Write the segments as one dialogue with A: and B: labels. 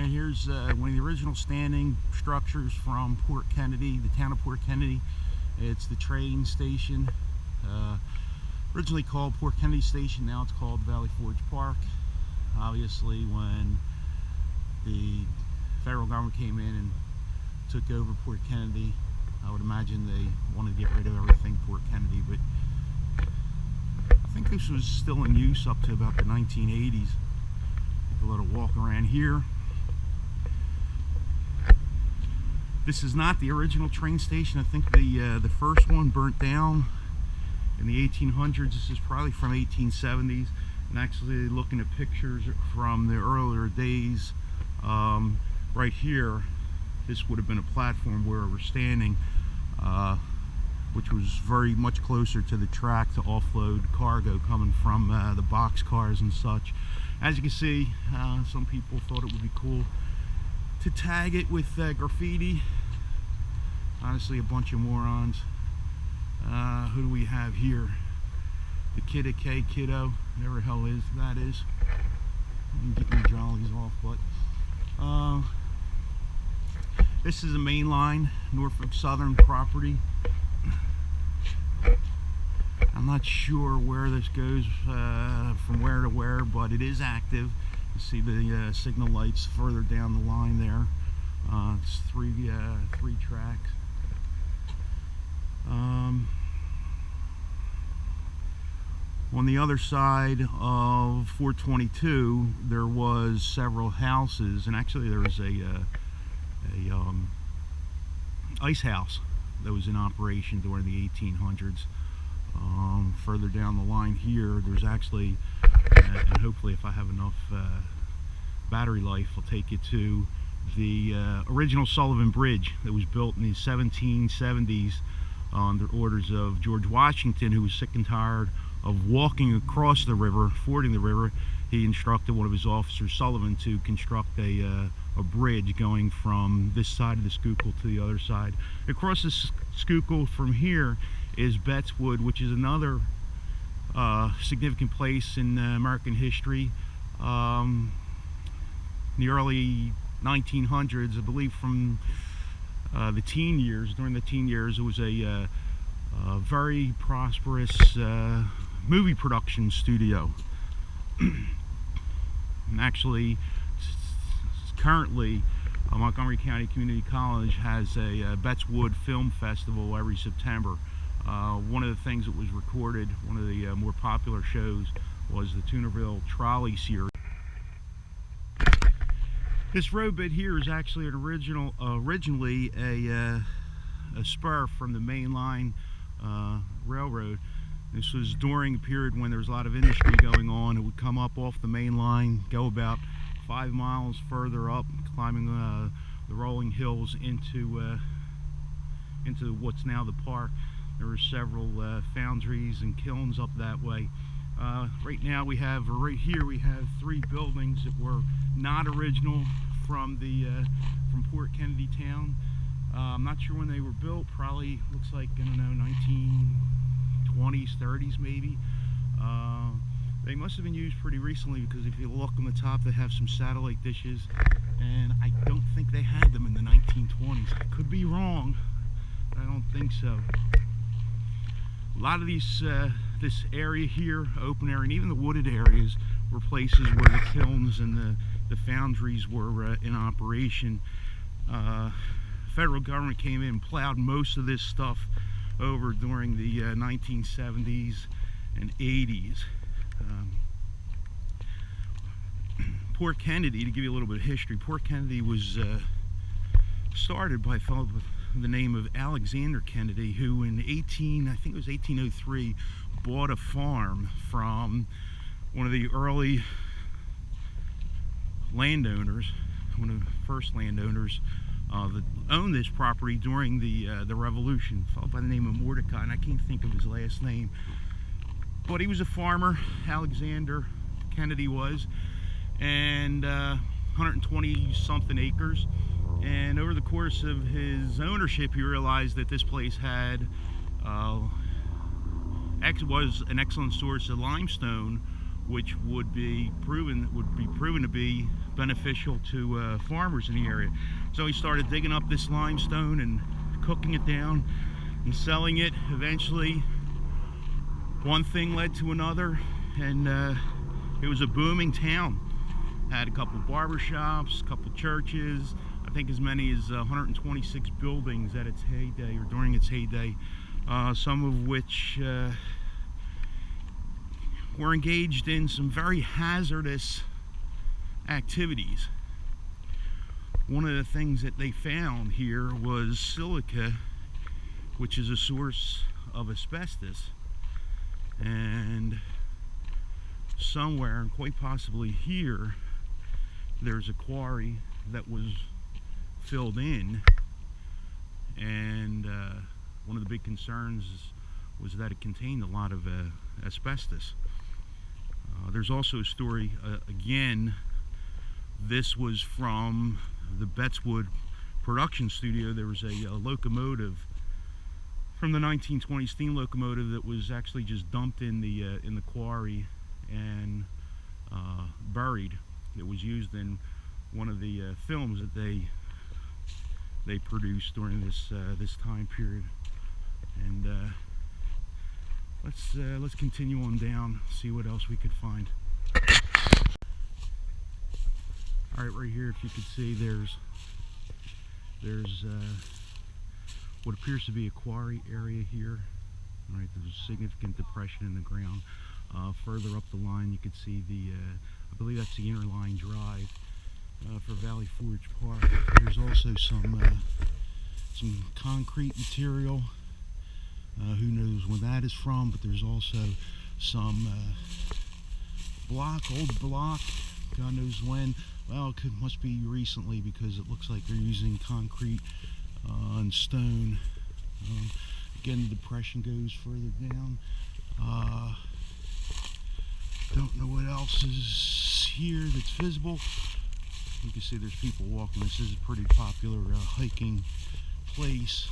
A: Here's one of the original standing structures from Port Kennedy, the town of Port Kennedy. It's the train station, originally called Port Kennedy Station. Now it's called Valley Forge Park. Obviously, when the federal government came in and took over Port Kennedy, I would imagine they wanted to get rid of everything Port Kennedy, but I think this was still in use up to about the 1980s. A little walk around here. This is not the original train station. I think the first one burnt down in the 1800s. This is probably from 1870s. And actually, looking at pictures from the earlier days, right here, this would have been a platform where we're standing, which was very much closer to the track to offload cargo coming from the box cars and such. As you can see, some people thought it would be cool to tag it with graffiti. Honestly, a bunch of morons. Who do we have here? The Kid at K, Kiddo, whatever the hell that is. I'm getting the jollies off, but this is a main line, Norfolk Southern property. I'm not sure where this goes from where to where, but it is active. You see the signal lights further down the line there. It's three tracks. On the other side of 422, there was several houses, and actually there was a ice house that was in operation during the 1800s. Further down the line here, there's actually, and hopefully if I have enough battery life, I'll take you to the original Sullivan Bridge that was built in the 1770s on the orders of George Washington, who was sick and tired of walking across the river, fording the river. He instructed one of his officers, Sullivan, to construct a bridge going from this side of the Schuylkill to the other side. Across the Schuylkill from here is Betts Wood, which is another significant place in American history. In the early 1900s, I believe from the teen years, during the teen years, it was a very prosperous movie production studio. And actually, currently, Montgomery County Community College has a Betts Wood Film Festival every September. One of the things that was recorded, one of the more popular shows, was the Toonerville Trolley series. This road bit here is actually originally a spur from the main line railroad. This was during a period when there was a lot of industry going on. It would come up off the main line, go about 5 miles further up, climbing the rolling hills into what's now the park. There were several foundries and kilns up that way. Right now right here we have 3 buildings that were not original from Port Kennedy town. I'm not sure when they were built. Probably looks like, I don't know, 1920s, 30s maybe. They must have been used pretty recently, because if you look on the top, they have some satellite dishes, and I don't think they had them in the 1920s. I could be wrong, but I don't think so. A lot of these, this area here, open area, and even the wooded areas, were places where the kilns and the foundries were in operation. Federal government came in and plowed most of this stuff over during the 1970s and 80s. Port Kennedy, to give you a little bit of history, Port Kennedy was started by a fellow with the name of Alexander Kennedy, who in I think it was 1803, bought a farm from one of the early landowners, one of the first landowners that owned this property during the Revolution, a fellow by the name of Mordecai, and I can't think of his last name. But he was a farmer, Alexander Kennedy was, and 120 something acres. And over the course of his ownership, he realized that this place had was an excellent source of limestone, which would be proven to be beneficial to farmers in the area. So he started digging up this limestone and cooking it down and selling it. Eventually, one thing led to another, and it was a booming town. Had a couple barbershops, a couple churches, I think as many as 126 buildings at its heyday, or during its heyday, some of which were engaged in some very hazardous activities. One of the things that they found here was silica, which is a source of asbestos, and somewhere, and quite possibly here, there's a quarry that was filled in, and one of the big concerns was that it contained a lot of asbestos. There's also a story, again, this was from the Bettswood production studio. There was a locomotive from the 1920 steam locomotive that was actually just dumped in the quarry and buried. It was used in one of the films that they produced during this time period. And let's continue on down, see what else we could find. All right, right here, if you could see, there's what appears to be a quarry area here. All right, there's a significant depression in the ground. Further up the line, you could see I believe that's the inner line drive for Valley Forge Park. There's also some concrete material. Who knows when that is from, but there's also some old block, God knows when. Well, must be recently, because it looks like they're using concrete and stone. Again, the depression goes further down. Don't know what else is here that's visible. You can see there's people walking. This is a pretty popular hiking place.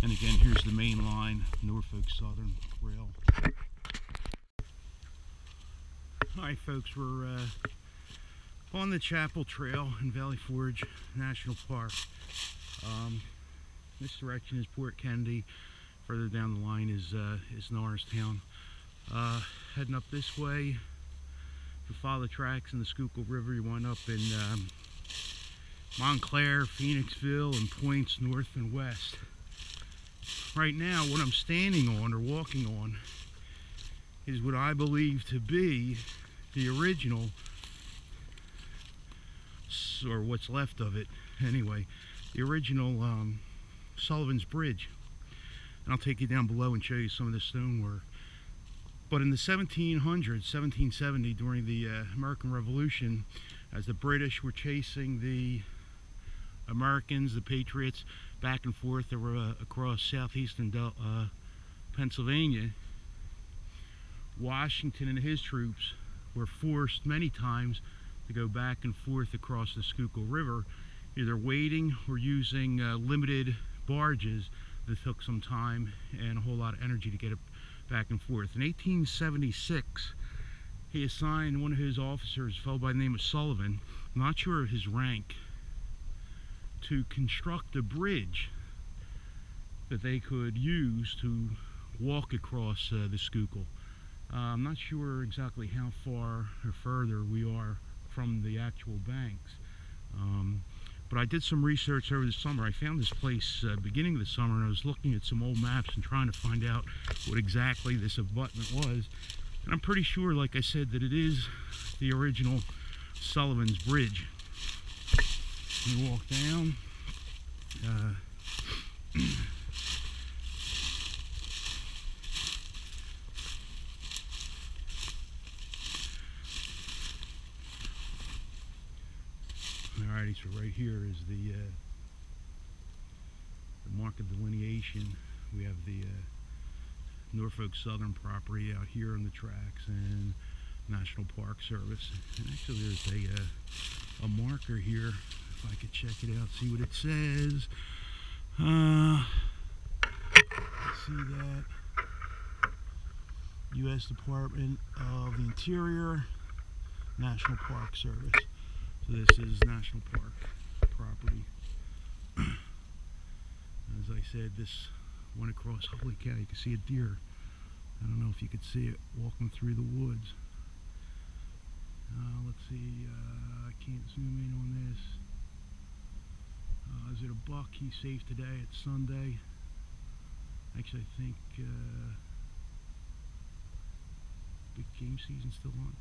A: And again, here's the main line, Norfolk Southern Rail. Alright folks, we're on the Chapel Trail in Valley Forge National Park. This direction is Port Kennedy. Further down the line is Norristown. Heading up this way, if you follow the tracks in the Schuylkill River, you wind up in Montclair, Phoenixville, and points north and west. Right now, what I'm standing on, or walking on, is what I believe to be the original, or what's left of it anyway, the original Sullivan's Bridge. And I'll take you down below and show you some of the stonework. But in the 1700s, 1770, during the American Revolution, as the British were chasing the Americans, the Patriots, back and forth across southeastern Pennsylvania, Washington and his troops were forced many times to go back and forth across the Schuylkill River, either wading or using limited barges that took some time and a whole lot of energy to get it back and forth. In 1876, he assigned one of his officers, a fellow by the name of Sullivan, I'm not sure of his rank, to construct a bridge that they could use to walk across the Schuylkill. I'm not sure exactly how far or further we are from the actual banks, but I did some research over the summer. I found this place beginning of the summer, and I was looking at some old maps and trying to find out what exactly this abutment was, and I'm pretty sure, like I said, that it is the original Sullivan's Bridge. You walk down, alrighty, so right here is the mark of delineation. We have the Norfolk Southern property out here on the tracks and National Park Service. And actually there's a marker here, if I could check it out, see what it says. See that? U.S. Department of the Interior, National Park Service. So this is National Park property. As I said, this went across. Holy cow, you can see a deer. I don't know if you could see it walking through the woods. Let's see, I can't zoom in on this. Is it a buck? He's safe today. It's Sunday. Actually, I think big game season's still on.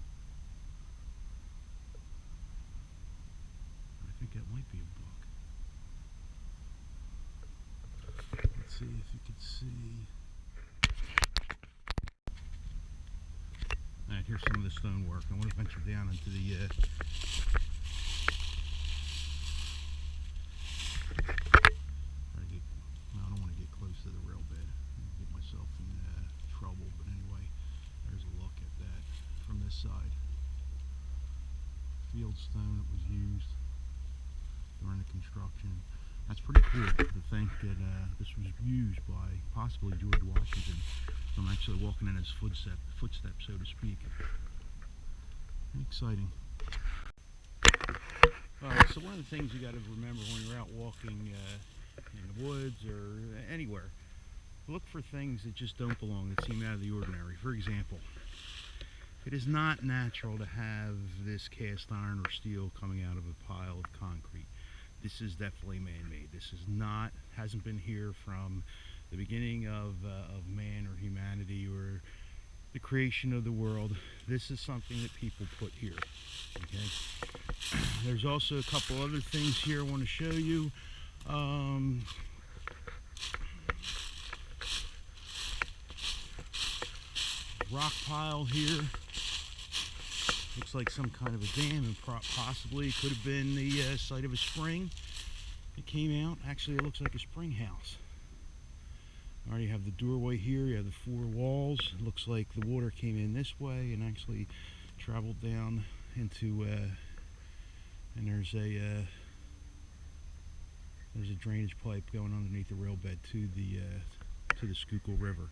A: I think that might be a buck. Let's see if you could see. Alright, here's some of the stonework. I want to venture down into the I don't want to get close to the rail bed and get myself in trouble, but anyway, there's a look at that from this side. Field stone that was used during the construction. That's pretty cool to think that this was used by possibly George Washington. So I'm actually walking in his footsteps, so to speak. Exciting. So one of the things you got to remember when you're out walking in the woods or anywhere, look for things that just don't belong, that seem out of the ordinary. For example, it is not natural to have this cast iron or steel coming out of a pile of concrete. This is definitely man-made. This is not, hasn't been here from the beginning of man or humanity or the creation of the world. This is something that people put here. Okay. There's also a couple other things here I want to show you. Rock pile here. Looks like some kind of a dam, and possibly it could have been the site of a spring. It came out. Actually, it looks like a spring house. Already have the doorway here. You have the four walls. It looks like the water came in this way and actually traveled down into. And there's a drainage pipe going underneath the rail bed to the Schuylkill River.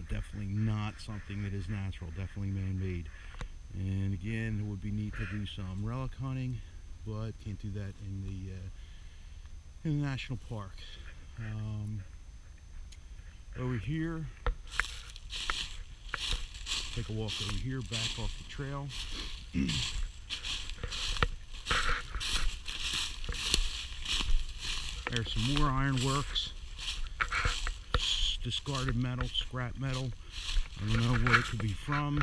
A: Definitely not something that is natural. Definitely man-made. And again, it would be neat to do some relic hunting, but can't do that in the national park. Over here, take a walk over here, back off the trail. There's some more ironworks, discarded metal, scrap metal. I don't know what it could be from.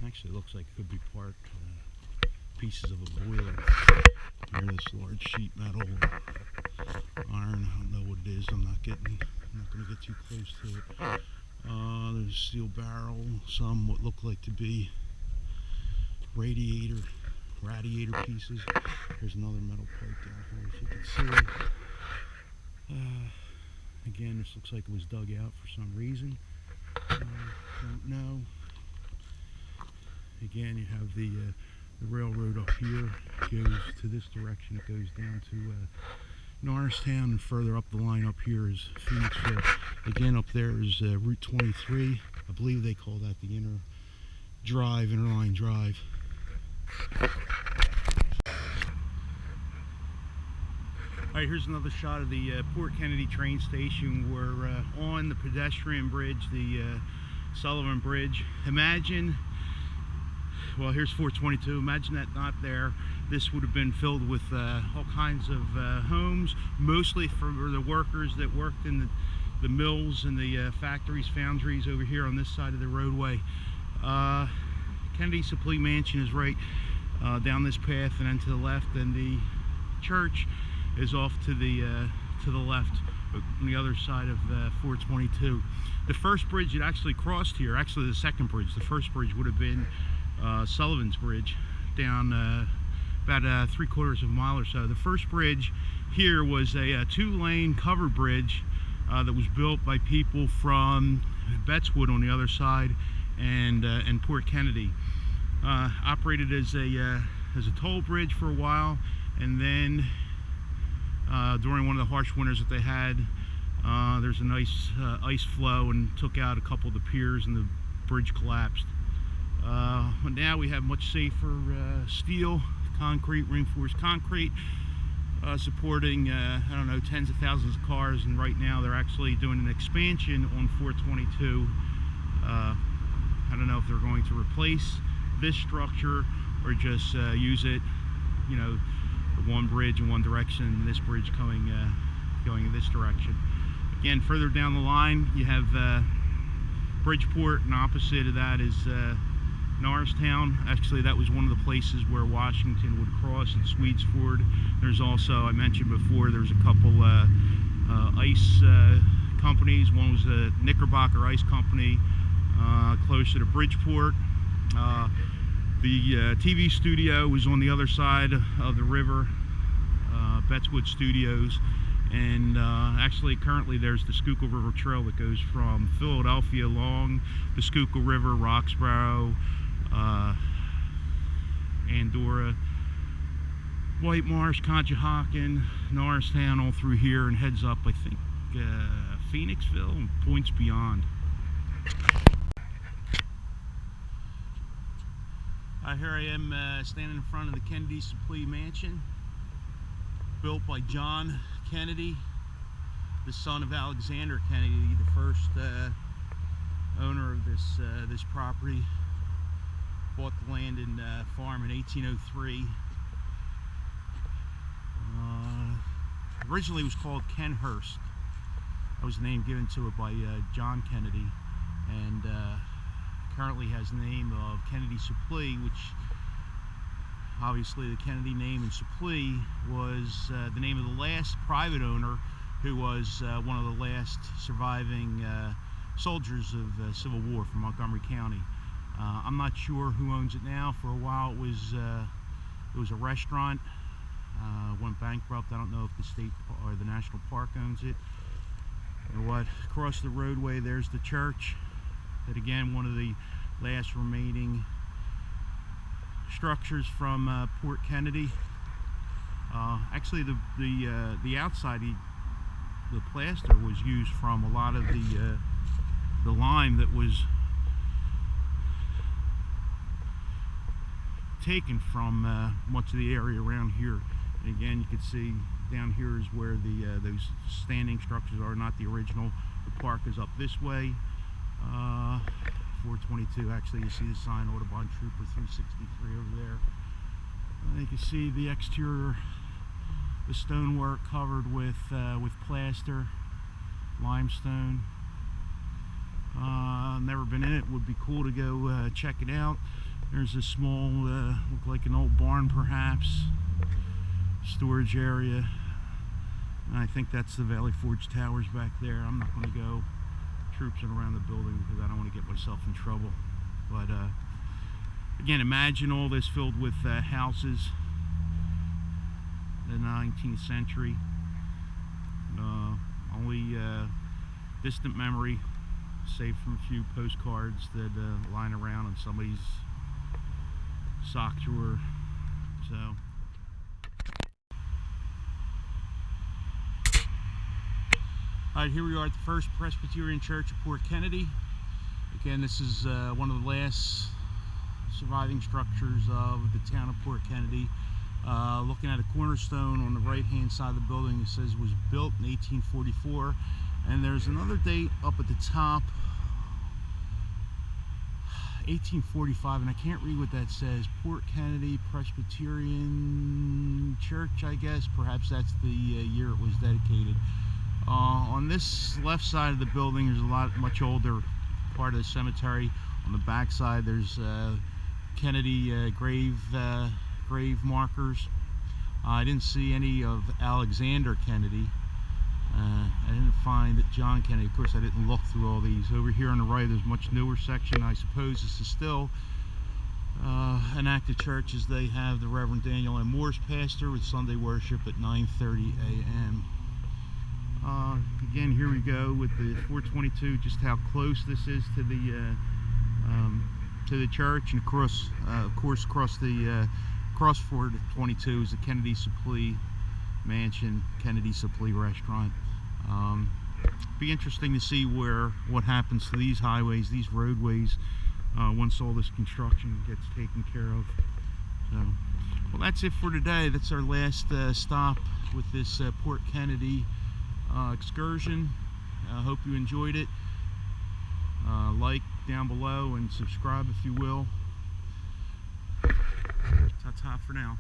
A: Actually, it looks like it could be part pieces of a boiler. Here, this large sheet metal, iron. I don't know what it is. I'm not going to get too close to it. There's a steel barrel. Some what look like to be radiator pieces. There's another metal pipe down here, if you can see it. Again, this looks like it was dug out for some reason. Don't know. Again, you have the railroad up here. It goes to this direction. It goes down to Norristown, and further up the line up here is Phoenixville. Again, up there is Route 23. I believe they call that the Interline Drive. Alright, here's another shot of the Port Kennedy train station. We're on the pedestrian bridge, the Sullivan Bridge. Imagine, well, here's 422. Imagine that not there. This would have been filled with all kinds of homes, mostly for the workers that worked in the mills and the factories, foundries over here on this side of the roadway. Kennedy Supply Mansion is right down this path, and then to the left, and the church is off to the left on the other side of 422. The first bridge that actually crossed here, actually the second bridge, the first bridge would have been Sullivan's Bridge, down about 3/4 of a mile or so. The first bridge here was a 2-lane covered bridge that was built by people from Bettswood on the other side, and Port Kennedy. Operated as a toll bridge for a while, and then during one of the harsh winters that they had, There's a nice ice flow and took out a couple of the piers and the bridge collapsed. But now we have much safer steel, concrete, reinforced concrete, supporting, I don't know, tens of thousands of cars, and right now they're actually doing an expansion on 422. I don't know if they're going to replace this structure or just use it, you know, the one bridge in one direction and this bridge going in this direction. Again, further down the line you have Bridgeport, and opposite of that is Norristown. Actually, that was one of the places where Washington would cross at Swedes Ford. There's also, I mentioned before, there's a couple ice companies. One was the Knickerbocker Ice Company closer to Bridgeport. The TV studio was on the other side of the river, Bettswood Studios. And actually, currently, there's the Schuylkill River Trail that goes from Philadelphia along the Schuylkill River, Roxborough, Andorra, White Marsh, Conshohocken, Norristown, all through here, and heads up, I think, Phoenixville and points beyond. Here I am standing in front of the Kennedy Supplee Mansion, built by John Kennedy, the son of Alexander Kennedy, the first owner of this property. Bought the land and farm in 1803. Originally it was called Kenhurst. That was the name given to it by John Kennedy, and currently has the name of Kennedy Supplee, which obviously the Kennedy name in Supplee was the name of the last private owner, who was one of the last surviving soldiers of the Civil War from Montgomery County. I'm not sure who owns it now. For a while it was a restaurant, went bankrupt. I don't know if the state or the national park owns it or what. Across the roadway there's the church, that again, one of the last remaining structures from Port Kennedy. Actually, the outside, the plaster was used from a lot of the lime that was taken from much of the area around here. And again, you can see down here is where those standing structures are, not the original. The park is up this way. 422, actually, you see the sign Audubon Trooper 363 over there. You can see the exterior, the stonework covered with plaster, limestone. Never been in it. Would be cool to go check it out. There's a small, look like an old barn perhaps, storage area. And I think that's the Valley Forge Towers back there. I'm not going to go troopsing around the building because I don't want to get myself in trouble. But again, imagine all this filled with houses in the 19th century. Only distant memory, save from a few postcards that line around on somebody's sock drawer. So alright, here we are at the First Presbyterian Church of Port Kennedy. Again, this is one of the last surviving structures of the town of Port Kennedy. Looking at a cornerstone on the right hand side of the building, it says it was built in 1844, and there's another date up at the top, 1845, and I can't read what that says. Port Kennedy Presbyterian Church, I guess. Perhaps that's the year it was dedicated. On this left side of the building, there's a much older part of the cemetery. On the back side, there's Kennedy grave markers. I didn't see any of Alexander Kennedy. I didn't find that John Kennedy. Of course, I didn't look through all these. Over here on the right, there's a much newer section. I suppose this is still an active church, as they have the Reverend Daniel M. Morse pastor with Sunday worship at 9:30 a.m. Again, here we go with the 422. Just how close this is to the church, and of course, across the cross 422 is the Kennedy Supplee Mansion, Kennedy Supplee Restaurant. be interesting to see what happens to these highways, these roadways, once all this construction gets taken care of. So, well, that's it for today. That's our last stop with this Port Kennedy excursion. I hope you enjoyed it. Like down below and subscribe if you will. Ta-ta for now.